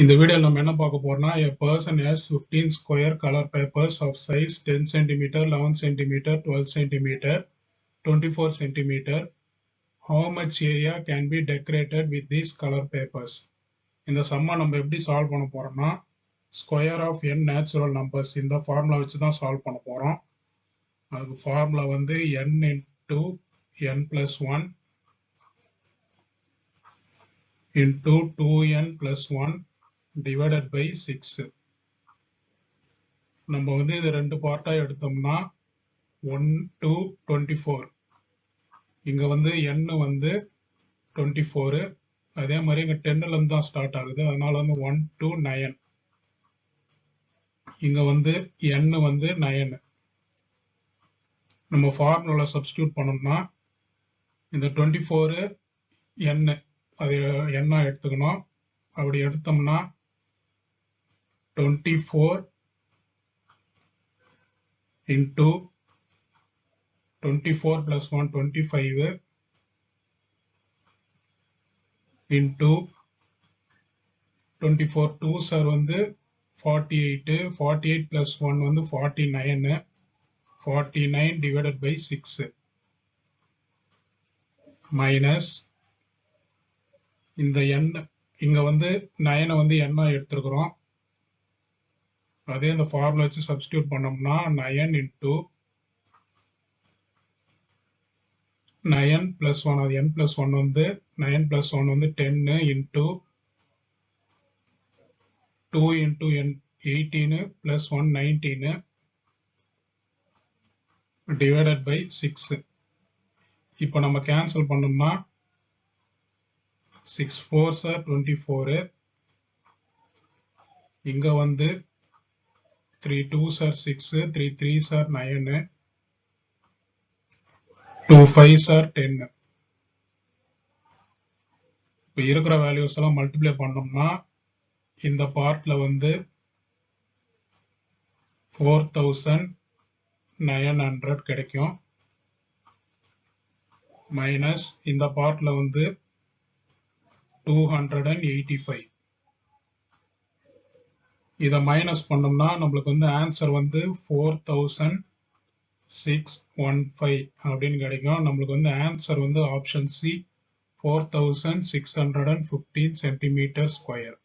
இந்த வீடியோல நம்ம என்ன பார்க்க போறோம்னா a person has 15 square color papers of size 10 cm, 11 cm, 12 cm, 24 cm. How much area can be decorated with these color papers? இந்த சம்மா நம்ம எப்படி சால்வ் பண்ண போறோம்னா square of n natural numbers இந்த ஃபார்முலா வச்சு தான் சால்வ் பண்ண போறோம். அதுக்கு ஃபார்முலா வந்து n into n plus 1 into 2n plus 1 divided by 6. நம்ம வந்து இது ரெண்டு பார்ட்டா எடுத்தோம்னா 1 to 24. இங்க வந்து n வந்து 24, அதே மாதிரி இங்க 10ல இருந்து தான் ஸ்டார்ட் ஆகுது, அதனால வந்து 1 to 9. இங்க வந்து n வந்து 9. நம்ம ஃபார்முலால சப்ஸ்டிட்யூட் பண்ணோம்னா இந்த 24 n அது n எடுத்துக்கணும். அப்படி எடுத்தோம்னா 24 into 24 plus 1 25 into 24 2 sir வந்து 48, 48 plus 1 வந்து 49, 49 divided by 6 minus இந்த n இங்க வந்து 9 வந்து n எடுத்துக்கிறோம். அதே இந்த ஃபார்முலா வச்சு சப்ஸ்டிட்யூட் பண்ணோம்னா 9 into 9 plus 1 அது n plus 1 வந்து 9 plus 1 வந்து 10 into 2 into n 18 plus 1 19 divided by 6. இப்போ நம்ம கேன்சல் பண்ணோம்னா 6 4s are 24, இங்க வந்து 3 2s are 6, 3 3s are 9, 2 5s are 10. இப்போ இருக்கிற வேல்யூஸ் எல்லாம் மல்டிப்ளை பண்ணோம்னா இந்த பார்ட்ல வந்து 4900 கிடைக்கும். மைனஸ் இந்த பார்ட்ல வந்து 285. இதை மைனஸ் பண்ணோம்னா நம்மளுக்கு வந்து ஆன்சர் வந்து 4615 அப்படின்னு கிடைக்கும். நம்மளுக்கு வந்து ஆன்சர் வந்து ஆப்ஷன் சி 4615 சென்டிமீட்டர் ஸ்கொயர்.